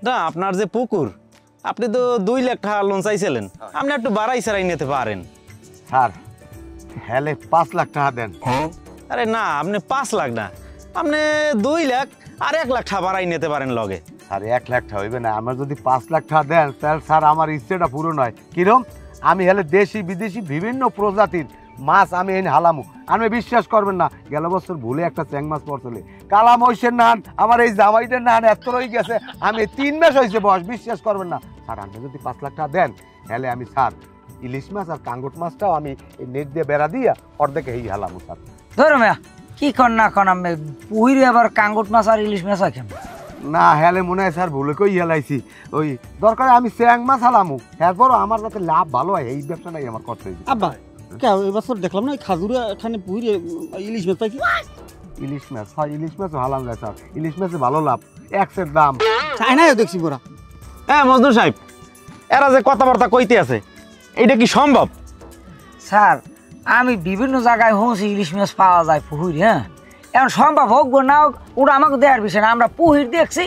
না আপনার যে পুকুর আপনি তো 2 লাখ টাকা লোন চাইছিলেন, আপনি একটু বাড়াই ছাড়াই নিতে পারেন। স্যার হেলে 5 লাখ টাকা দেন। আরে না, আপনি 5 লাখ না, আপনি 2 লাখ আর 1 লাখ টাকা বাড়াই নিতে পারেন লগে। স্যার 1 লাখ টাকা হইবে না, আমার যদি 5 লাখ টাকা দেন তাহলে স্যার আমার ইচ্ছেটা পূরণ হয়। কিরম? আমি হেলে দেশি বিদেশি বিভিন্ন প্রজাতির মাছ আমি এনে হালামু। আপনি বিশ্বাস করবেন না, গেল বছর ভুলে একটা চ্যাং মাছ পড়ছিল, কালা মহিষের নান আমার এই জামাইটার নান এত রয়ে গেছে, আমি 3 মাস হয়েছে বয়স, বিশ্বাস করবেন না। স্যার আপনি যদি 5 লাখ টাকা দেন হেলে আমি স্যার ইলিশ মাছ আর কাঙ্গট মাছটাও আমি এই নেট দিয়ে বেড়া দিয়ে অর্ধেক এই হালামু। স্যার ধরো মেয়া কি কর না কন আমি পুহিরে আবার কাঙ্গট মাছ আর ইলিশ মাছ কেন না হেলে মনে হয় স্যার ভুলে কই হেলাইছি, ওই দরকারে আমি চ্যাং মাছ হালামু, এরপরও আমার যাতে লাভ ভালো হয় এই ব্যবসাটাই আমার করতে হয়েছে। আব্বা কে এবছর দেখলাম না খাজুরা এখানে পুহিরে ইলিশ মাছ পাইছি। ইলিশ মাছ হয়, ইলিশ মাছও হালাম যায় স্যার, ইলিশ মাছে ভালো লাভ, এক্সের দাম। চাইনাও দেখছি মোরা। হ্যাঁ মজনু সাহেব, এরা যে কথাবার্তা কইতে আছে এইটা কি সম্ভব? স্যার আমি বিভিন্ন জায়গায় শুনছি ইলিশ মাছ পাওয়া যায় পুহির, হ্যাঁ এখন সম্ভব হোক গো না হোক ওরা আমাকে দেওয়ার বিষয় না, আমরা পুহির দেখছি,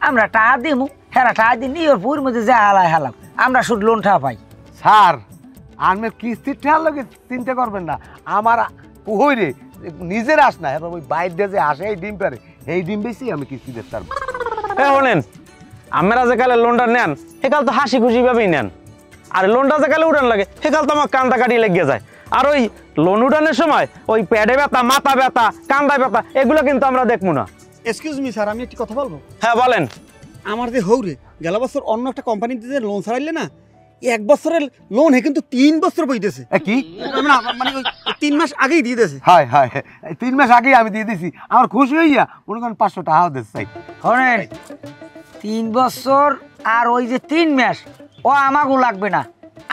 আমরা টাকা দিমু, হেরা টাকা দিয়ে নিয়ে ওর পুহির মধ্যে যা হালায় হালাম, আমরা শুধু লোন টাকা পাই। স্যার আমি কিস্তির ঠেয়ার লোকে চিন্তা করবেন না, আমার পুহইরে নিজের আস না, এবার ওই বাইরে যে আসে এই ডিম পারে এই ডিম বেশি আমি কিস্তি দিতে পারবো। হ্যাঁ শোনেন, আমরা যে কালে লোনটা নেন সেকাল তো হাসি খুশি ভাবেই নেন, আর লোনটা যে কালে উঠান লাগে সেকাল তো আমার কান্দা কাটি লেগে যায়। আর ওই লোন উঠানোর সময় ওই পেটে ব্যথা, মাথা ব্যথা, কান্দায় ব্যথা এগুলো কিন্তু আমরা দেখবো না। এক্সকিউজ মি স্যার, আমি একটি কথা বলবো? হ্যাঁ বলেন। আমার যে হৌরে গেল বছর অন্য একটা কোম্পানিতে যে লোন ছাড়াইলে না, 1 বছরের লোন হে কিন্তু 3 বছর বইতেছে। কি মানে ওই 3 মাস আগেই দিয়ে দিয়েছে। হয় হয় 3 মাস আগেই আমি দিয়ে দিছি, আমার খুশি হইয়া মনে করেন 500 টাকাও দিতে চাই। শোনেন 3 বছর আর ওই যে 3 মাস ও আমাগো লাগবে না,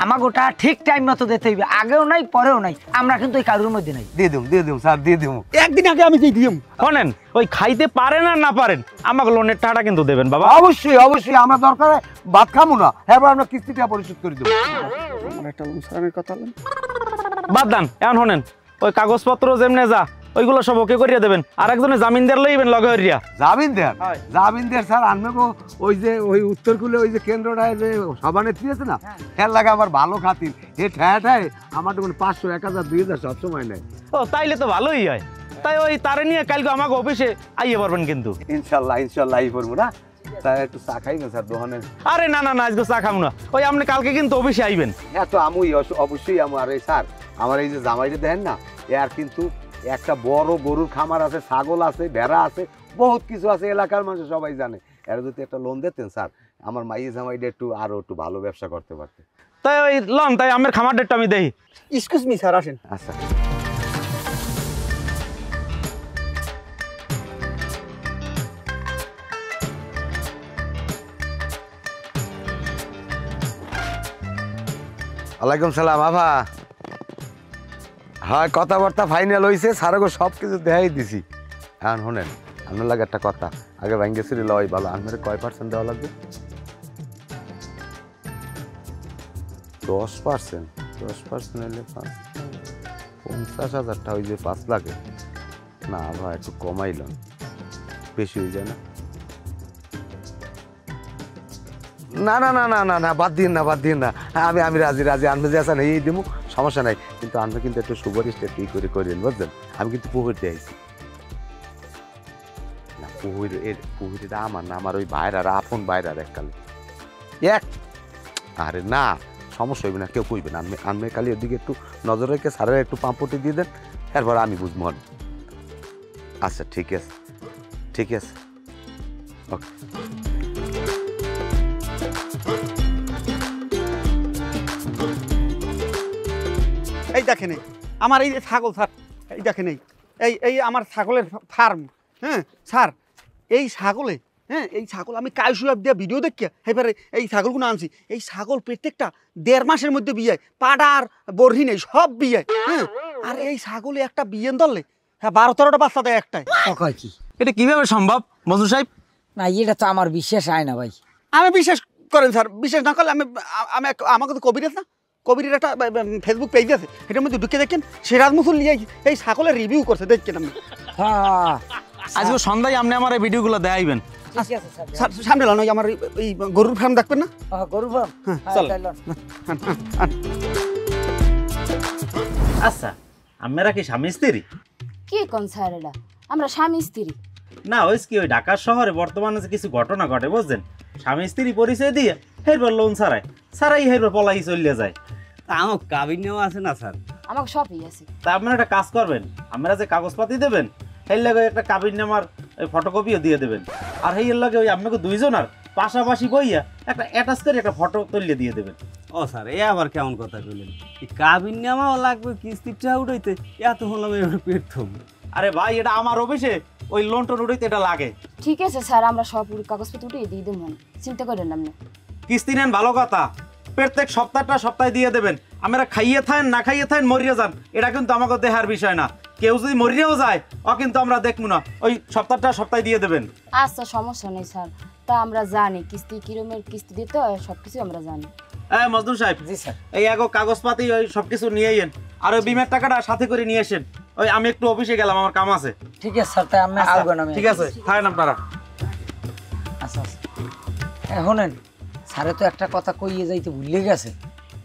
আমাকে ওটা ঠিক টাইম মতো দিতে হইবে, আগেও নাই পরেও নাই, আমরা কিন্তু ওই কারোর মধ্যে নাই। দিয়ে দিম স্যার, দিয়ে দিম। একদিন আগে আমি দিয়ে দিম। শোনেন ওই খাইতে পারেন আর না পারেন আমাকে লোনের টাকাটা কিন্তু দেবেন বাবা। অবশ্যই অবশ্যই, আমরা দরকারে ভাত খামু না, এবার আমরা কিস্তিটা পরিশোধ করে দেবো। আমার একটা লোন ছাড়ানোর কথা বলেন। বাদ দান, এখন শোনেন ওই কাগজপত্র যেমনে যা ওইগুলো সব ওকে করিয়া দেবেন, আর একজনে জামিনদার লইবেন লগে হরিয়া। জামিনদার স্যার আনবে ওই যে ওই উত্তরকুলে ওই যে কেন্দ্রটায় যে সভানেত্রী আছে না, খেয়াল লাগে আমার ভালো খাতির, এ ঠায় ঠায় আমার তো 500, 1000, 2000 সবসময় নেয়। ও তাইলে তো ভালোই হয়, তাই ওই তারে নিয়ে কালকে আমাকে অফিসে আইয়ে পারবেন কিন্তু। ইনশাল্লাহ ইনশাল্লাহ এই করবো না, তাই একটু চা খাইবেন স্যার দোকানে? আরে না না না, আজকে চা খাবো না, ওই আপনি কালকে কিন্তু অফিসে আইবেন। হ্যাঁ তো আমি অবশ্যই আমার এই স্যার আমার এই যে জামাইটা দেখেন না, এর কিন্তু একটা বড় গরুর খামার আছে, ছাগল আছে, ভেড়া আছে, বহুত কিছু আছে, এলাকার মানুষ সবাই জানে। এরা যদি একটা লোন দিতেন স্যার, আমার মাইয়ে জামাইটা আরো একটু ভালো ব্যবসা করতে পারতে। তাই ওই লন, তাই আমার খামার ডেটটা আমি দেখি। এক্সকিউজ মি স্যার, আসেন। আচ্ছা ওয়ালাইকুম সালাম। আভা হয় কথাবার্তা ফাইনাল হয়েছে, স্যারকে সব কিছু দেখাই দিছি। এখন শোনেন আপনার লাগে একটা কথা, আগে ব্যাঙ্গেশ্বরী লয় ভালো, আপনার কয় % দেওয়া লাগবে? 10%? 10% হলে 50,000 টাকা, ওই যে 5 লাখে না ভাই একটু কমাইলাম, বেশি হয়ে যায় না? না না না না না না, বাদ দিন না, বাদ দিন না, আমি রাজি রাজি, আনবে যে আছেন এই দেবো, সমস্যা নাই, কিন্তু আনবে কিন্তু একটু সুপারিশটা একটু করে করেন বুঝলেন। আমি কিন্তু পুকুর দিয়ে আইছি না, পুকুরটা আমার না, আমার ওই বাইরার আপন বাইরার এককালে এক। আরে না সমস্যা হইবে না, কেউ কইবে না, আনবে কালি ওদিকে একটু নজর রেখে স্যারের একটু পাম্পটি দিয়ে দেন, এরপর আমি বুঝবো। আচ্ছা ঠিক আছে ঠিক আছে, ওকে। এই দেখেন আমার এই যে ছাগল স্যার, এই দেখেন এই আমার ছাগলের ফার্ম। হ্যাঁ স্যার, এই ছাগলে, হ্যাঁ এই ছাগল আমি কালসুয়াব দিয়ে ভিডিও দেখিয়া এবারে এই ছাগলগুলো আনছি। এই ছাগল প্রত্যেকটা 1.5 মাসের মধ্যে বিয়ে, পাডার বরহি নেই, সব বিয়ে। হ্যাঁ আর এই ছাগলে একটা বিয়ে ধরলে হ্যাঁ 12-13টা বাচ্চা দেয় একটাই। কি এটা কিভাবে সম্ভব মজনু সাহেব? না এটা তো আমার বিশ্বাস হয় না ভাই। আমি বিশ্বাস করেন স্যার, বিশ্বাস না করলে আমাকে তো কবির আছে না, কবিরের একটা ফেসবুক পেজ আছে, এটার মধ্যে ঢুকে দেখেন সিরাজ মুসুল নিয়ে এই ছাগলের রিভিউ করছে, দেখছেন আপনি? হ্যাঁ আজকে সন্ধ্যায় আপনি আমার এই ভিডিওগুলো দেখাইবেন, ঠিক আছে স্যার স্যার সামনে লানো আমার এই গরুর ফার্ম দেখবেন না গরু ফার্ম চল। তাই লন। আচ্ছা আমরা কি স্বামী স্ত্রী? কি কোন স্যার এটা আমরা স্বামী স্ত্রী। না ওই কি ওই ঢাকা শহরে বর্তমানে যে কিছু ঘটনা ঘটে বুঝছেন, স্বামী স্ত্রী পরিচয় দিয়ে হেরবার লোন ছাড়াই হেরবার পলাই চলে যায়। আমার কাবিনেও আছে না স্যার। আমাকে সবই আছে। তা আপনারা একটা কাজ করবেন, আমরা যে কাগজপাতি দেবেন সেই লাগে একটা কাবিন নামার ফটোকপিও দিয়ে দেবেন, আর সেই লাগে ওই আপনাকে দুইজনার পাশাপাশি বইয়া একটা অ্যাটাচ করে একটা ফটো তুলিয়ে দিয়ে দেবেন। ও স্যার এ আবার কেমন কথা কইলেন? কাবিন নামাও লাগবে কিস্তিটা উঠাইতে, এত হলাম এবার পেটথম। আরে ভাই এটা আমার অফিসে ওই লোন টোন উঠাইতে এটা লাগে। ঠিক আছে স্যার আমরা সব কাগজপত্র উঠিয়ে দিয়ে দেবো, চিন্তা করেন আপনি। কিস্তি নেন ভালো কথা, প্রত্যেক সপ্তাহে দিয়ে দেবেন। আমরা খাইয়ে থাকেন না খাইয়ে থাকেন মরিয়া যান, এটা কিন্তু আমাকে দেখার বিষয় না। কেউ যদি মরিয়াও যায় ও কিন্তু আমরা দেখবো না, ওই সপ্তাহে দিয়ে দেবেন। আচ্ছা সমস্যা নেই স্যার, তা আমরা জানি কিস্তি কিরমের কিস্তি দিতে হয় সবকিছু আমরা জানি। হ্যাঁ মজদুর সাহেব, জি স্যার। এই এগো কাগজপাতি ওই সবকিছু নিয়ে আইয়েন, আর ওই বিমার টাকাটা সাথে করে নিয়ে আসেন। ওই আমি একটু অফিসে গেলাম, আমার কাম আছে। ঠিক আছে স্যার, তাই আমি আলবেন আমি। ঠিক আছে থাকেন আপনারা। আচ্ছা আচ্ছা শোনেন, স্যারে তো একটা কথা কইয়ে যাইতে ভুলে গেছে,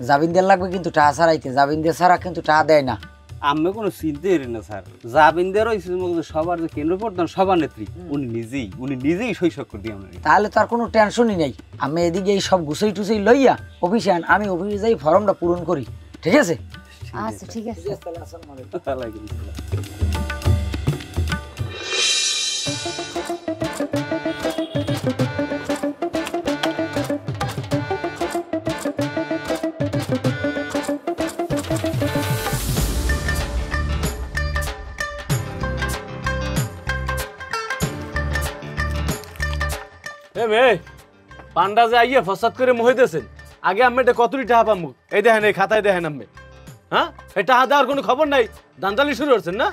জামিনদার লাগবে কিন্তু টাকা ছাড়াইতে, জামিনদার ছাড়া কিন্তু টাকা দেয় না। আমি কোনো চিন্তাই করি না স্যার। জাবিনদের ওই সবার যে কেন্দ্র প্রধান সভানেত্রী উনি নিজেই সই স্বাক্ষর দিয়ে আমরা। তাহলে তার কোনো টেনশনই নেই। আমি এদিকে এই সব গুছাই টুছাই লইয়া অফিসে আন, আমি অফিসে যাই ফর্মটা পূরণ করি। ঠিক আছে? আচ্ছা ঠিক আছে। ওয়ালাইকুম আসসালাম। এ মেয়ে পান্ডা যে আইয়া ফসাদ করে মহিতেছেন, আগে আমি এটা কতটি টাকা পাবো? এই দেখেন এই খাতায় দেখেন আমি। হ্যাঁ এই টাকা দেওয়ার কোনো খবর নাই, দান্দালি শুরু করছেন না?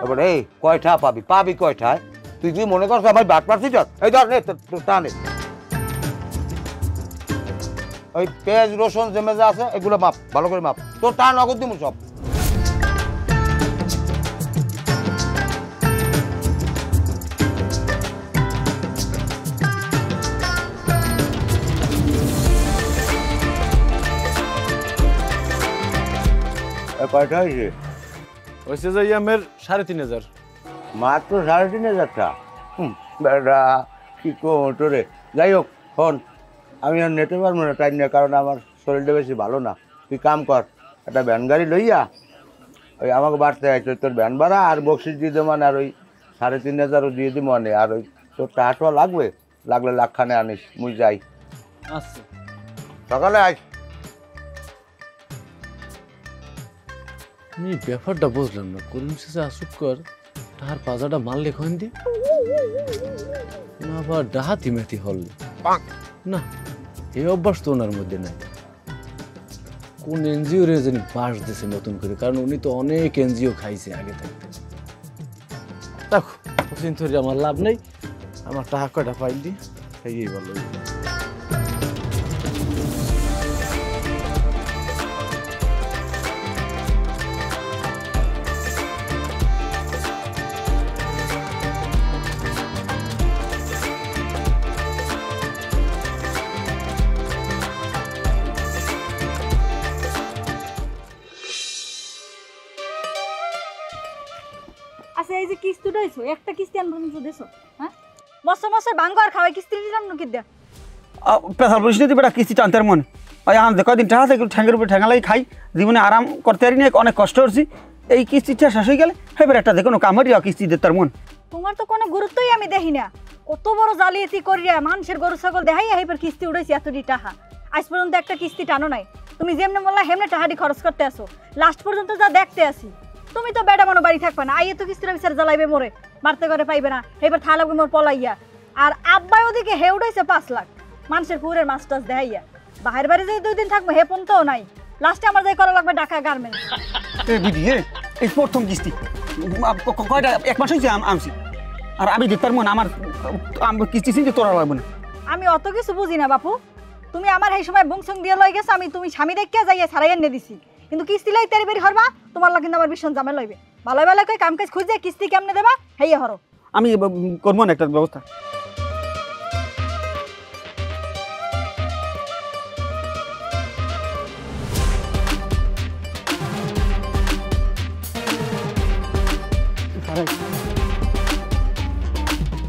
এবার এই কয়টা পাবি কয়টায়? তুই কি মনে করছ আমার বাট পাচ্ছি? এই ধর নে তোর টা নে। ওই পেঁয়াজ রসুন যে মেজা আছে এগুলো মাপ, ভালো করে মাপ। তোর টা নগদ দিমু সব। কয়টা হয়েছে? হয়েছে যে আমার ৩,৫০০। মাত্র ৩,৫০০ টাকা? বেটা কি তোরে। যাই হোক শোন, আমি আর নিতে পারবো না টাইম নিয়ে, কারণ আমার শরীরটা বেশি ভালো না। তুই কাম কর, একটা ভ্যান গাড়ি লইয়া ওই আমাকে বাড়তে আসছে, তোর ভ্যান ভাড়া আর বকশিস দিয়ে দেবো, আর ওই ৩,৫০০ দিয়ে দিব মানে। আর ওই তোর টাকাটা লাগলে লাখখানে আনিস, মুই যাই। আচ্ছা সকালে আস। আমি ব্যাপারটা বুঝলাম না, করিম শেষে আসুক কর তাহার পাজাটা মারলে কখন দি না, আবার ডাহাতি মেথি হলে না, এই অভ্যাস তো ওনার মধ্যে নাই। কোন এনজিও রে জানি বাস দিছে নতুন করে, কারণ উনি তো অনেক এনজিও খাইছে আগে থাকতে। দেখো চিন্তা করে আমার লাভ নেই, আমার টাকা কয়টা পাইল দি এই ভালো। আচ্ছা এই যে কিস্তিটা হইছো, একটা কিস্তি আনবো কিন্তু দেছো, হ্যাঁ বছর ভাঙ্গো আর খাওয়াই কিস্তি দিলাম নাকি দে। পেশাল বসে দিবে কিস্তি টানতে মনে ওই আমার কয়দিন টাকা থেকে ঠ্যাঙ্গের উপরে ঠ্যাঙ্গালাই খাই, জীবনে আরাম করতে পারি না, অনেক কষ্ট করছি। এই কিস্তিটা শেষ হয়ে গেলে এবার একটা দেখুন কামড়ি কিস্তি দিতে তার মন। তোমার তো কোনো গুরুত্বই আমি দেখি না, কত বড় জালিয়াতি করিয়া মানুষের গরু ছাগল দেখাই এবার কিস্তি উড়াইছি এতটি টাকা, আজ পর্যন্ত একটা কিস্তি টানো নাই। তুমি যেমনি বললা হেমনে টাকাটি খরচ করতে আসো, লাস্ট পর্যন্ত যা দেখতে আসি। তুমি তো বেটা মনো বাড়ি থাকবে না, আইয়ে তো কিস্তির বিচার জ্বালাইবে মোরে, মারতে করে পাইবে না, এবার থা লাগবে মোর পলাইয়া। আর আব্বাই ওদিকে হে উঠাইছে 5 লাখ মানুষের পুরের মাছ টাছ দেখাইয়া, বাহির বাড়ি যে 2 দিন থাকবো হে পর্যন্তও নাই। লাস্টে আমার যাই করা লাগবে ঢাকা গার্মেন্টস। এই বিধি এই প্রথম কিস্তি কয়টা 1 মাস হয়েছে আনছি, আর আমি দিতার মন আমার কিস্তি চিনতে তোরা লাগবে না। আমি অত কিছু বুঝি না বাপু, তুমি আমার এই সময় বুংসুং দিয়ে লই গেছো, আমি তুমি স্বামী দেখিয়া যাইয়া ছাড়াই এনে দিছি, কিন্তু কিস্তি লাই তেরি বেরি হরবা তোমার লাগে কিন্তু আমার ভীষণ জামে লইবে। ভালো ভালো কই কাম কাজ খুঁজে কিস্তি কেমনে দেবা হেইয়া হরো। আমি করবো না একটা ব্যবস্থা।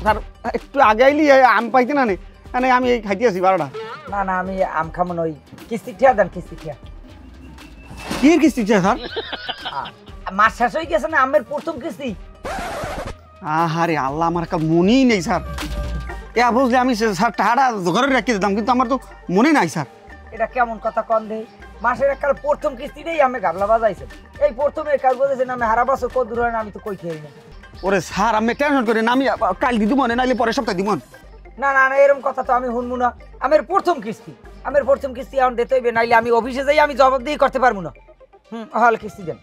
স্যার একটু আগে আইলি আম পাইতে না নে মানে আমি এই খাইতে আছি 12টা। না না আমি আম খামো না, ওই কিস্তি ঠিয়া দেন, কিস্তি ঠিয়া। কি কিস্তি স্যার? মাস শেষ হয়ে গেছে না, আমের প্রথম কিস্তি। আহারে আল্লাহ, আমার একটা মনেই নেই স্যার। এ বুঝলে আমি স্যার টাকাটা ঘরে রেখে দিতাম, কিন্তু আমার তো মনে নাই স্যার। এটা কেমন কথা কন দে? মাসের এককাল প্রথম কিস্তিটাই আমি গাবলা বাজাইছে, এই প্রথমে কাজ বলেছেন আমি হারা বছর কত দূর হয় না, আমি তো কই খেয়ে না। ওরে স্যার আমি টেনশন করি না, আমি কাল দিদি মনে নাইলে পরের সপ্তাহে দিব। না না না, এরকম কথা তো আমি শুনবো না। আমের প্রথম কিস্তি, আমের প্রথম কিস্তি এখন দিতে হইবে, নাইলে আমি অফিসে যাই আমি জবাবদিহি করতে পারবো না। হলে কিস্তি দেন।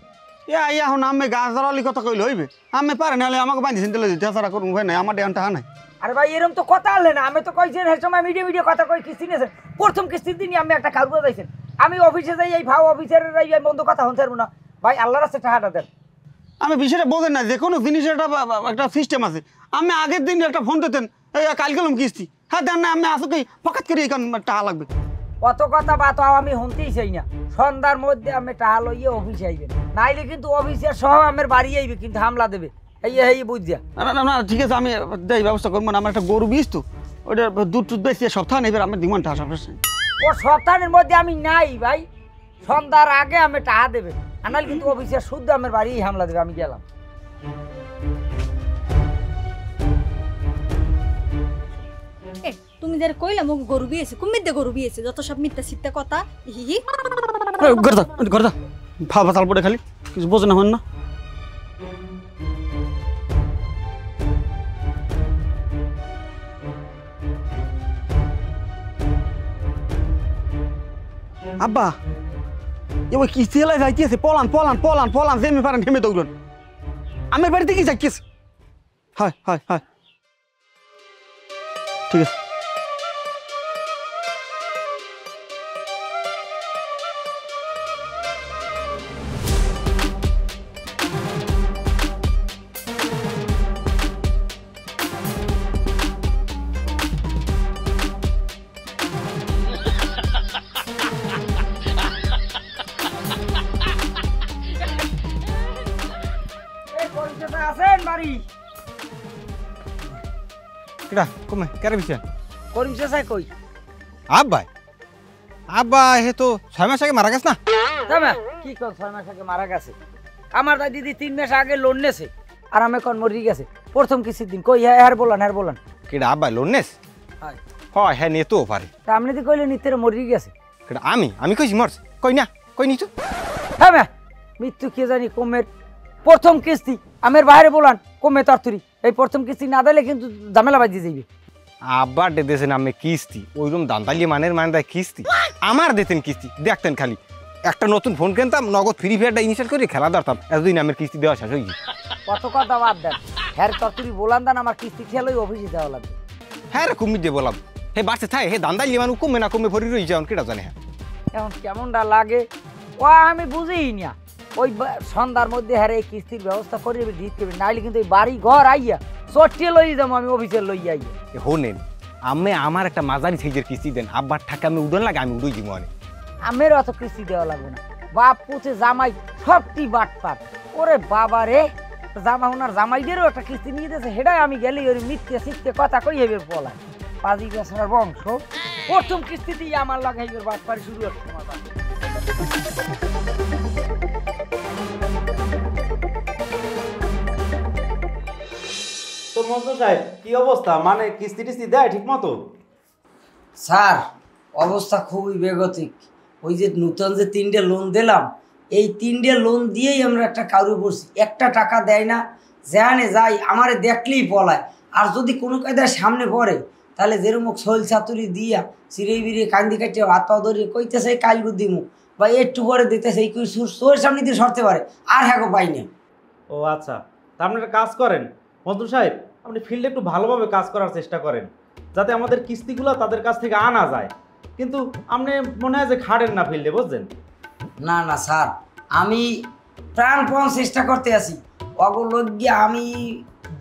এখন আমি গাছ ধরালি কথা কইলে হইবে? আমি পারে নাহলে আমাকে বাঁধি চিনতে লইতে ছাড়া করুন ভাই নাই, আমার ডেন টাকা নাই। আরে ভাই এরকম তো কথা আনলে না, আমি তো কইছি এর সময় মিডিয়া কথা কই কিস্তি নিয়েছেন, প্রথম কিস্তির দিনই আমি একটা কাজ বাজাইছেন। আমি অফিসে যাই এই ভাও অফিসের বন্ধ কথা হন ছাড়বো না ভাই, আল্লাহর রাস্তায় টাকাটা দেন। আমি বিষয়টা বোঝেন না, যে কোনো জিনিসের একটা সিস্টেম আছে। আমি আগের দিন একটা ফোন দিতেন, এই কাল গেলাম কিস্তি, হ্যাঁ দেন না, আমি আসো কি ফকাত করি এখান টাকা লাগবে। কত কথা বা তো আমি শুনতেই চাই না। সন্ধ্যার মধ্যে আমি টাকা লইয়ে অফিসে আইবেন, নাইলে কিন্তু অফিসের সহ আমার বাড়ি আইবে, কিন্তু হামলা দেবে। এই বুঝিয়া না না না ঠিক আছে, আমি দেই ব্যবস্থা করবো না। আমার একটা গরু বীজ তো, ওইটা দুধ টুধ বেশি সপ্তাহ নেবে, আমার দিমান টাকা সমস্যা। ও সপ্তাহের মধ্যে আমি নাই ভাই, সন্ধ্যার আগে আমি টাকা দেবে, আনাল কিন্তু অফিসের শুদ্ধ আমার বাড়ি হামলা দেবে। আমি গেলাম। তুমি যারা কইলা মোক গরু বিয়েছে, কুমিদ্দে গরু বিয়েছে, যত সব মিথ্যা সিদ্ধা কথা। হি গরদা ভাবা তাল পড়ে খালি কিছু বোঝে না হন না। আব্বা এবার কিস্তি এলাই যাইতেছে, পলান পলান পলান পলান, যেমনি পারেন হেমে দৌড়ন। আমার বাড়িতে কি যাইতেছে? হয় হয় হয় ঠিক আছে। আছেন বাড়ি? কেডা কমে কেরে বিছে করিম চাই কই? আব্বা আব্বা হে তো 6 মাস আগে মারা গেছ না? জামা কি কোন 6 মাস আগে মারা গেছে? আমার দাদি দিদি 3 মাস আগে লোন নেছে, আর আমি কোন মরি গেছে প্রথম কিস্তির দিন। কই হ্যাঁ হ্যাঁ বলেন কেডা আব্বা লোন নেস? হয় হয় হ্যাঁ নে তো পারে। তা আপনি দি কইলে নিতের মরি গেছে। কেডা আমি কইছি মরছ? কই না কই নিছো? হ্যাঁ মা মৃত্যু কে জানি কমের প্রথম কিস্তি আমের বাইরে বলান কমে তরতুরি, এই প্রথম কিস্তি না দিলে কিন্তু ঝামেলা বাজি যাইবে। আব্বা ডে দেছেন আমি কিস্তি, ওইরকম দান্তালি মানের মানে দেয় কিস্তি। আমার দিতেন কিস্তি, দেখতেন খালি একটা নতুন ফোন কিনতাম, নগদ ফ্রি ফায়ারটা ইনস্টল করে খেলা ধরতাম, এতদিন আমার কিস্তি দেওয়া শেষ হয়ে গেছে। কত কথা বাদ দেন, হ্যাঁ তরতুরি বলান দেন, আমার কিস্তি খেয়ালই অফিসে দেওয়া লাগবে। হ্যাঁ রে কুমির দিয়ে বললাম হে বাড়ছে থাই হে দান্তালি মানুষ কমে না কমে ভরি রয়েছে, কেটা জানে। হ্যাঁ এখন কেমনটা লাগে ও আমি বুঝিই না। ওই সন্ধ্যার মধ্যে হ্যাঁ এই কিস্তির ব্যবস্থা করে দিতে হবে, নাইলে কিন্তু ওই বাড়ি ঘর আইয়া চটিয়ে লই যাবো আমি অফিসে লই আইয়া। হোনেন আমি আমার একটা মাঝারি সাইজের কিস্তি দেন, আব্বার টাকা আমি উড়ন লাগে আমি উড়ই দিব। আমের অত কিস্তি দেওয়া লাগবে না, বাপ পুছে জামাই সবটি বাট পাট। ওরে বাবা রে, জামা ওনার জামাইদেরও একটা কিস্তি নিয়ে দিয়েছে, সেটাই আমি গেলে ওই মিথ্যে শিখতে কথা কই হেবে পলায় পাজি বেসার বংশ। প্রথম কিস্তিতেই আমার লাগাই বাট পারি শুরু হচ্ছে তোমার বাড়ি। তো মন্ত্র সাহেব কি অবস্থা, মানে কিস্তি টিস্তি দেয় ঠিক মতো? স্যার অবস্থা খুবই বেগতিক। ওই যে নতুন যে 3টে লোন দিলাম, এই 3টে লোন দিয়েই আমরা একটা কারু পড়ছি, একটা টাকা দেয় না, যেখানে যাই আমারে দেখলেই পলায়। আর যদি কোনো কায়দায় সামনে পড়ে তাহলে যেরকম শৈল চাতুরি দিয়া চিড়ে বিড়িয়ে কান্দি কাটিয়ে হাত পা ধরিয়ে কইতেছে কাল দিমু বা একটু পরে দিতেছে, এই তোর সামনে দিয়ে সরতে পারে, আর হ্যাঁ পাই না। ও আচ্ছা, তা আপনি একটা কাজ করেন মন্ত্র সাহেব, আপনি ফিল্ডে একটু ভালোভাবে কাজ করার চেষ্টা করেন, যাতে আমাদের কিস্তিগুলো তাদের কাছ থেকে আনা যায়। কিন্তু আপনি মনে হয় যে খাড়েন না ফিল্ডে, বুঝছেন? না না স্যার, আমি প্রাণপণ চেষ্টা করতে আছি। অগলগ্যে আমি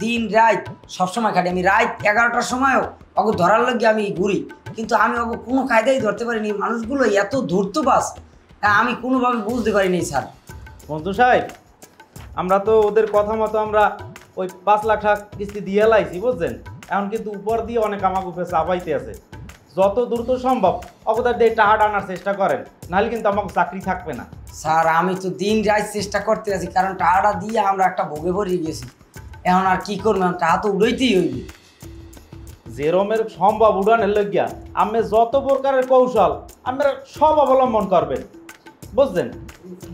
দিন রাত সবসময় খাটি, আমি রাত 11টার সময়ও অগ ধরার লগ্যে আমি ঘুরি, কিন্তু আমি অগ কোনো কায়দাই ধরতে পারিনি। মানুষগুলো এত ধূর্তবাস আমি কোনোভাবে বুঝতে পারিনি স্যার। মন্ত্র সাহেব আমরা তো ওদের কথা মতো আমরা ওই 5 লাখ টাকা কিস্তি দিয়ে লাইছি, বুঝছেন? এখন কিন্তু উপর দিয়ে অনেক আমাকে উপরে চাপাইতে আছে। যত দ্রুত সম্ভব অবদার দিয়ে টাকা আনার চেষ্টা করেন, নাহলে কিন্তু আমাকে চাকরি থাকবে না। স্যার আমি তো দিন রাত চেষ্টা করতে আছি, কারণ টাকাটা দিয়ে আমরা একটা ভোগে ভরে গেছি। এখন আর কি করবো, এখন টাকা তো উড়াইতেই হইবে। যেরমের সম্ভব উড়ানের লইয়া আমি যত প্রকারের কৌশল আমরা সব অবলম্বন করবেন, বুঝছেন?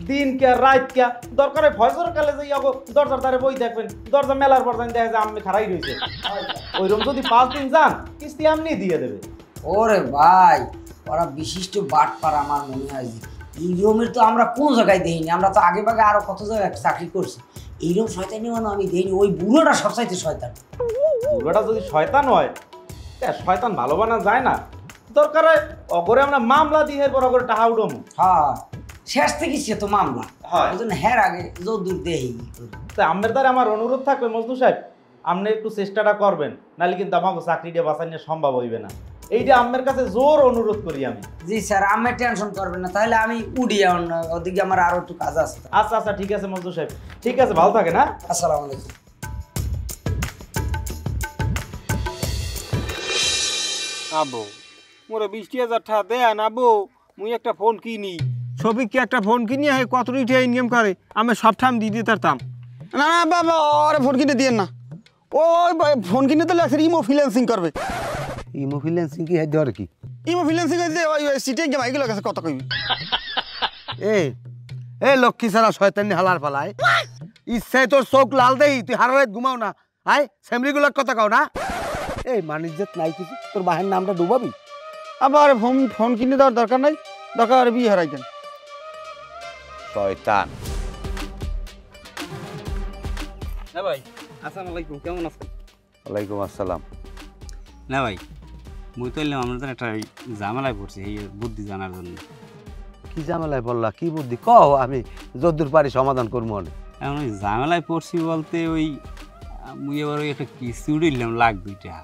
দিন কে রাত কে দরকারে ফজর কালে যাই দরজার দ্বারে বই দেখবেন, দরজা মেলার পর দেখা যায় আমি খারাই রয়েছে। ওইরকম যদি 5 দিন যান কিস্তি এমনি দিয়ে দেবে। ওরে ভাই, ওরা বিশিষ্ট বাটপার আমার মনে হয় যে এইরকমের তো আমরা কোন জায়গায় দেখিনি। আমরা তো আগে ভাগে আরো কত জায়গায় চাকরি করছি, এইরকম শয়তানি মানে আমি দেখিনি। ওই বুড়োটা সবচাইতে শয়তান। বুড়োটা যদি শয়তান হয়, শয়তান ভালো বানা যায় না। দরকারে অগরে আমরা মামলা দিয়ে এরপর অগরে টাকা উঠবো। হ্যাঁ, শেষ থেকে সে তো মামলা হয়। ওই জন্য হ্যার আগে যদূর দেহি। তাই আমের দ্বারা আমার অনুরোধ থাকবে মজনু সাহেব, আপনি একটু চেষ্টাটা করবেন, নাহলে কিন্তু আমাকে চাকরিটা বাঁচানো সম্ভব হইবে না। এইটা আমের কাছে জোর অনুরোধ করি আমি। জি স্যার, আমি টেনশন করবেন না, তাহলে আমি উড়ি। ওদিকে আমার আরো একটু কাজ আছে। আচ্ছা আচ্ছা, ঠিক আছে মজনু সাহেব, ঠিক আছে, ভালো থাকেন। হ্যাঁ, আসসালামু আলাইকুম। আবো মোরে 20,000 টাকা দেন আবো, মুই একটা ফোন কিনি। সবিককে একটা ফোন কিনি, হয় কত রিটে ইনকাম করে আমি সব ঠাম দিয়ে দিতে পারতাম। না না বাবা, ওরে ফোন কিনে দিয়েন না। ওই ফোন কিনে দিলে ইমো ফ্রিল্যান্সিং করবে। ইমো ফ্রিল্যান্সিং কি দেওয়ার কি? ইমো ফ্রিল্যান্সিং হইছে ওই সিটে গেম আইগুলো কাছে কথা কইবি। এ লক্ষ্মী ছাড়া শয়তানি হালার পালায়, ইচ্ছায় তোর চোখ লাল দেই, তুই হারা রাত ঘুমাও না। আয় সেমরিগুলোর কথা কও না। এই মানিজ্জত নাই কিছু, তোর বাহের নামটা ডুবাবি। আবার ফোন কিনে দেওয়ার দরকার নাই, দরকার আর বিয়ে হারাই দেন। শয়তান। না ভাই, আসসালামু আলাইকুম, কেমন আছেন? ওয়ালাইকুম আসসালাম। না ভাই, মুই তো এলাম আমরা তো একটা ঝামেলায় পড়ছি এই বুদ্ধি জানার জন্য। কি ঝামেলায় বললা, কি বুদ্ধি কও, আমি যদ্দূর পারি সমাধান করবো। এখন ওই ঝামেলায় পড়ছি বলতে ওই মুই এবার ওই একটা কিস্তি উঠেছিলাম লাখ 2 টাকা।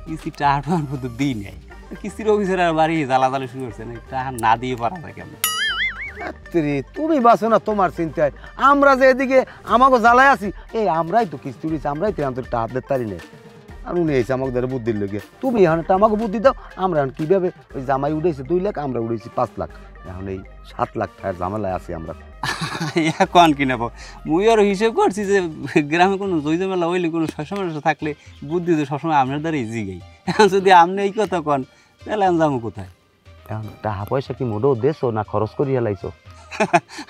কিস্তি টাকা মতো দিই নাই, কিস্তির অফিসের আর বাড়ি জ্বালাজালি শুরু করছে না, টাকা না দিয়ে পারা যায় কেমন? তুমি বাঁচো না তোমার চিন্তায়, আমরা যে এদিকে আমাকে জ্বালায় আছি, এই আমরাই তো কিস্তি উঠেছি, আমরাই তো এখন টাকা দিতে পারি না। আমি নিয়েছি আমাকে ধরে বুদ্ধির লোকে, তুমি এখন একটা আমাকে বুদ্ধি দাও। আমরা এখন কীভাবে, ওই জামাই উঠেছে 2 লাখ, আমরা উঠেছি 5 লাখ, এখন এই 7 লাখ টাকার ঝামেলায় আছি আমরা। কন কি নেব, মুই আরও হিসেব করছি যে গ্রামে কোনো জৈজমেলা হইলে কোনো সমস্যা থাকলে বুদ্ধি তো সবসময় আপনার দ্বারাই জিগাই। এখন যদি আপনি এই কথা কন তাহলে আমি যাবো কোথায়? এখন টাকা পয়সা কি মোটেও দেছো না খরচ করিয়া লাইছো?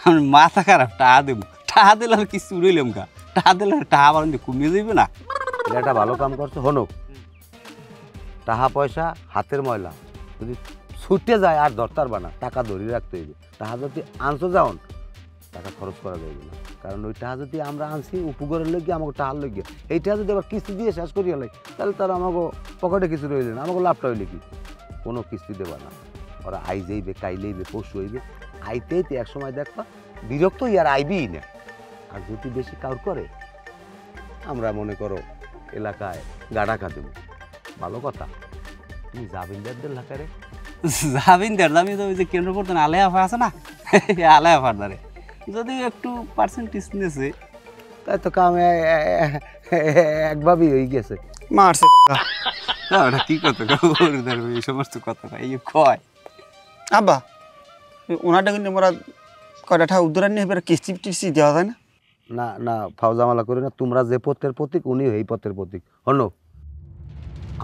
আমি মাথা খারাপ, টাকা দেবো, টাকা দিলে আর কিছু উড়াইলাম গা, টাকা দিলে টাকা আবার কমিয়ে যাইবে না। এটা একটা ভালো কাম করছো। হনো, টাকা পয়সা হাতের ময়লা, যদি ছুটে যায় আর দরকার বানা, টাকা ধরে রাখতে হইবে। টাকা যদি আনছো যাওন, টাকা খরচ করা যাইবে না, কারণ ওই টাকা যদি আমরা আনছি উপকারের লোক আমাকে টাকার লোক, এই টাকা যদি আবার কিস্তি দিয়ে শেষ করিয়া লাই, তাহলে তারা আমাকে পকেটে কিছু রইলে না, আমাকে লাভটা হইলে কি? কোনো কিস্তি দেবা না। ওরা আই যাইবে, কাইলেইবে, পরশু হইবে, আইতেই তো এক সময় দেখবা বিরক্ত আর আইবেই না। আর যদি বেশি কাউর করে, আমরা মনে করো এলাকায় গাড়াকা দেব। ভালো কথা, তুমি জাবিনদারদের এলাকায় রে? জাবিনদার আমি তো ওই যে কেন্দ্র প্রধান আলেয়াফা আছে না, আলেয়াফার দ্বারে যদি একটু পার্সেন্টেজ নিয়েছে, তাই তো কাম একভাবেই হয়ে গেছে। মারছে ওটা কি কথা এই সমস্ত কথা এই কয়। আব্বা ওনারটা কিন্তু মোরা কয়টা টাকা উদ্ধার নিয়ে এবার কিস্তি টিস্তি দেওয়া যায় না? না না, ফাউজামালা করি না। তোমরা যে পথের প্রতীক, উনি এই পথের প্রতীক। হনো,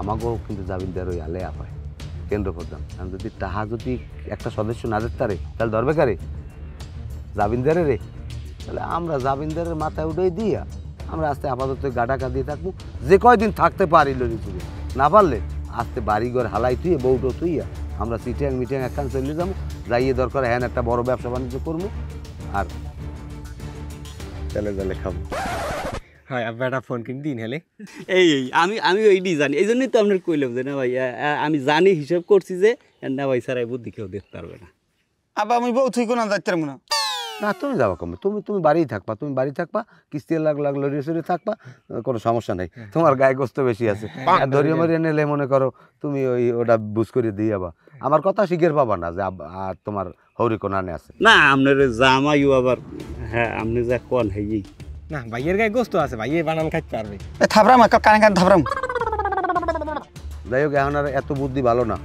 আমাকেও কিন্তু জাবিনদার ওই আলেয়াফায় কেন্দ্র প্রধান। কারণ যদি টাহা যদি একটা সদস্য না দিতে পারে, তাহলে ধরবে কারে? জাবিনদারে রে। তাহলে আমরা জাবিনদারের মাথায় উঠেই দিয়া আমরা আস্তে আপাতত গাডাকা দিয়ে থাকবো, যে কয়দিন থাকতে পারি লড়ি চুরি। না পারলে আস্তে বাড়িঘর হালাই তুই বউটো তুইয়া আমরা চিটিয়াং মিটিয়াং একখান চলে যাবো, যাইয়ে দরকার হ্যাঁ একটা বড় ব্যবসা বাণিজ্য করবো, আর তেলে জালে খাবো। হয় আব্বা একটা ফোন কিনে দিন হেলে। এই আমি ওইটি জানি, এই জন্যই তো আপনার কইলাম যে না ভাই আমি জানি, হিসাব করছি যে না ভাই স্যার বুদ্ধি কেউ দেখতে পারবে না। আব্বা আমি বউ তুই কোনো যাইতে পারবো না। না তুমি যাবা কমে, তুমি বাড়িই থাকবা, তুমি বাড়ি থাকবা, কিস্তি লড়িয়ে সরিয়ে থাকবা, কোনো সমস্যা নেই। তোমার গায়ে গোস্ত বেশি আছে, আর ধরিয়ে মরিয়ে নিলে মনে করো তুমি ওই ওটা বুঝ করে দিয়ে যাবা। আমার কথা শিখের পাবা না যে আর তোমার হৌরি কোনানে আছে না, আপনার জামাইও আবার হ্যাঁ আপনি যা কন হ্যাঁ না ভাইয়ের গায়ে গোস্ত আছে, ভাইয়ে বানান খাইতে পারবে। থাবরাম কানে কানে থাবরাম। যাই হোক এখন আর এত বুদ্ধি ভালো না,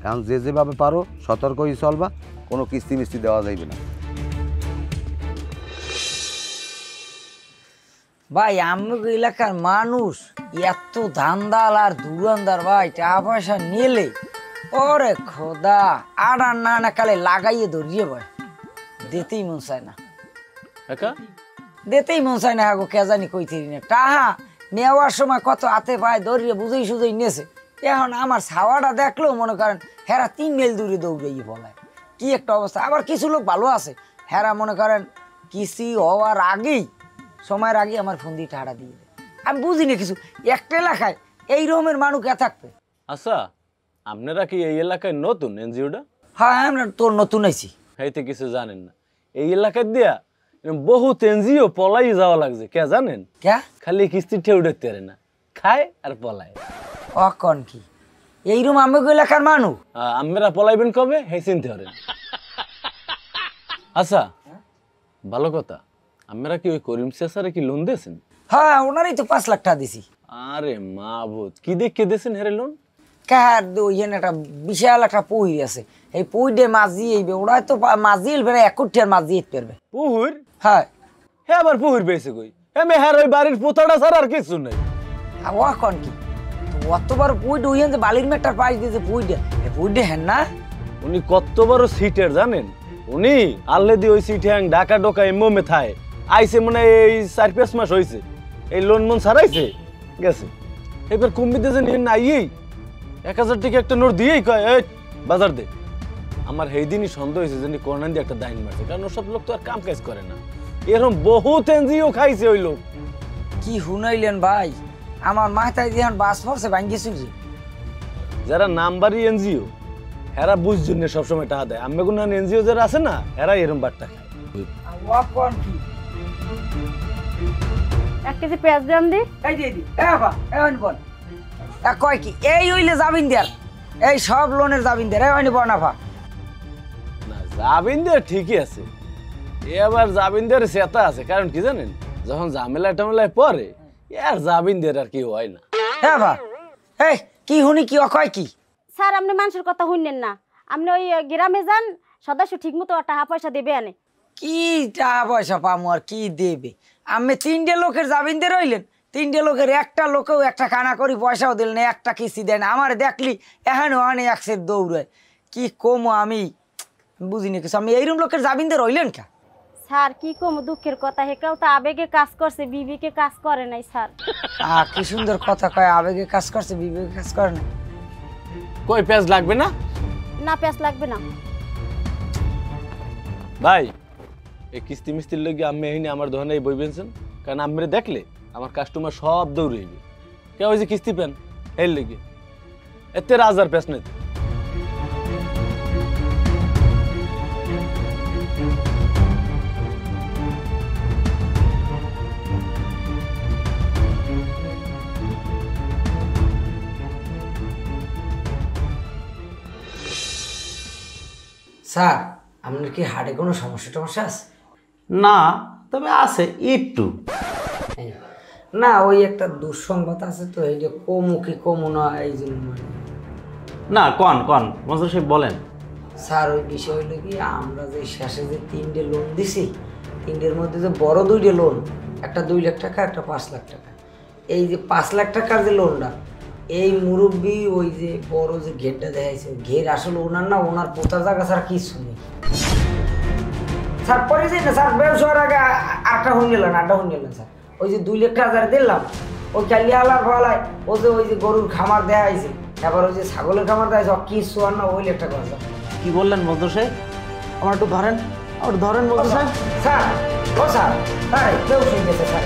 এখন যে যেভাবে পারো সতর্ক হয়ে চলবা, কোনো কিস্তি মিস্তি দেওয়া যাইবে না। ভাই আমাকে এলাকার মানুষ এত ধান্দাল আর দুরান্দার ভাই, টাকা পয়সা নিলে ওরে খোদা আর না কালে লাগাইয়ে ধরিয়ে ভাই, দিতেই মন চায় না, একা দিতেই মন চায় না। হ্যাঁ কে জানি কইতে না, টাহা নেওয়ার সময় কত হাতে পায়ে ধরিয়ে বুঝেই সুঝেই নেছে। এখন আমার ছাওয়াটা দেখলেও মনে করেন হেরা 3 মাইল দূরে দৌড়াইয়ে বলায়, কি একটা অবস্থা। আবার কিছু লোক ভালো আছে, হেরা মনে করেন কিস্তি হওয়ার আগেই, সময়ের আগে আমার ফোন দিয়ে টাকা দিয়ে দেয়। আমি বুঝি না কিছু, একটা এলাকায় এই রকমের মানুষ কে থাকবে। আচ্ছা আপনারা কি এই এলাকায় নতুন এনজিওটা? হ্যাঁ আমরা তোর নতুন আইছি। হয়তো কিছু জানেন না, এই এলাকায় দিয়া বহুত এনজিও পলাই যাওয়া লাগছে, কে জানেন? কে? খালি কিস্তি ঠেউ উঠতে পারে না, খায় আর পলায়। অকন কি এইরকম আমাকে এলাকার মানুষ? আমরা পলাইবেন কবে হে চিনতে পারেন। আচ্ছা ভালো কথা, আমরা কি ওই করিম চাচারে কি লোন দিয়েছেন? হ্যাঁ ওনারই তো 5 লাখ টাকা দিছি। আরে মাবুদ, কি দেখে দিয়েছেন হেরে লোন? কার ওইখানে একটা বিশাল একটা পুহির আছে, এই পুহিটে মাছ দিয়ে আইবে, ওরা তো মাছ দিয়ে এলবে 1 কোটি আর মাছ দিয়ে পারবে। পুহুর? হ্যাঁ। হে আবার পুহুর পেয়েছে কই? হে মেহার ওই বাড়ির পোতাটা ছাড়া আর কিছু নাই। অকন কি অতবার পুইট ওইখান যে বালির মেটার পাইস দিয়েছে পুইটে, পুইটে হ্যাঁ না? উনি কত বড় সিটের জানেন? উনি আল্লেদি ওই সিট হ্যাং ঢাকা ঢোকা এমও মেথায় আইসে, মনে এই 4-5 মাস হয়েছে, এই লোন মন ছাড়াইছে গেছে। এবার কমবি দিয়েছেন নাইয়েই 1000 টাকা একটা নোট দিয়েই কয় এই বাজার দে। আমার সেই দিনই সন্দেহ হয়েছে যে করোনা দিয়ে একটা দাইন মারছে, কারণ ওসব লোক তো আর কাম কাজ করে না। এরকম বহুত এনজিও খাইছে ওই লোক। কি শুনাইলেন ভাই, আমার মাথায় দিয়ে বাস পড়ছে ভাঙ্গি চুরি। যারা নাম্বারি এনজিও হেরা বুঝছেন না সবসময় টাকা দেয়, আমি কোনো এনজিও যারা আছে না হেরা এরকম বাট্টা খায়। 1 কেজি পেঁয়াজ দাম দি। এই দিয়ে দি বল কয় কি এই হইলে জামিনদার, এই সব লোনের জামিনদার এই বনাফা না। জামিনদার ঠিকই আছে, এবার জামিনদার সেতা আছে, কারণ কি জানেন, যখন ঝামেলা টামেলায় পরে আর জামিনদার আর কি হয় না। হ্যাঁ ভা এই কি শুনি কি কয় কি? স্যার আপনি মানুষের কথা শুনলেন না, আপনি ওই গ্রামে যান, সদস্য ঠিক মতো টাকা পয়সা দেবে আনে। কি টাকা পয়সা পামু আর কি দেবে? আমি 3টে লোকের জামিনদার হইলেন, 3টে লোকের একটা লোকেও একটা কানা করি পয়সাও দিল না, একটা কিস্তি দেয় না। আমার দেখলি এখানে ওখানে একসের দৌড়ায়, কি কমো আমি বুঝি না কিছু। আমি এইরকম লোকের জামিনদার হইলেন কা? স্যার কি কম দুঃখের কথা, হেকাও তো আবেগে কাজ করছে, বিবিকে কাজ করে নাই স্যার। কি সুন্দর কথা কয়, আবেগে কাজ করছে বিবেকে কাজ করে না। কই পেঁয়াজ লাগবে না? না পেঁয়াজ লাগবে না ভাই। এই কিস্তি মিস্তির লগে আমি এখানে আমার দোকানে বইবেনছেন, কারণ আমি দেখলে আমার কাস্টমার সব দৌড়াইবে, কেউ ওই যে কিস্তি পেন এর লেগে এতে রাজার পেস নেই। স্যার আপনার কি হাড়ে কোনো সমস্যা টমস্যা আছে? না, তবে আছে একটু। না ওই একটা দুঃসংবাদ আছে তো, এই যে কমু কি কমু না এই জন্য। না কন কন মনসুর সাহেব বলেন। স্যার ওই বিষয় হলো কি, আমরা যে শেষে যে 3টে লোন দিছি, 3টের মধ্যে যে বড় 2টে লোন, একটা 2 লাখ টাকা একটা 5 লাখ টাকা। এই যে 5 লাখ টাকার যে লোনটা, এই মুরব্বী ওই যে বড় যে ঘেরটা দেখাইছে, ঘের আসলে ওনার না, ওনার পোতার জায়গা স্যার কিছু নেই। স্যার পরে যাই না স্যার, ব্যবসার আগে আটটা হয়ে গেলেন স্যার। ওই যে 2 লাখ টাকা দিলাম, ওই কালিয়ালার ফলায় ওই যে গরুর খামার দেয়া হয়েছে, এবার ওই যে ছাগলের খামার দেওয়া হয়েছে, কিছু আর না, ওই 1 লাখ টাকা। কি বললেন মনসুর সাহেব? আমার একটু ধরেন, মনসুর সাহেব। স্যার ও স্যার, কেউ শুনতেছে স্যার।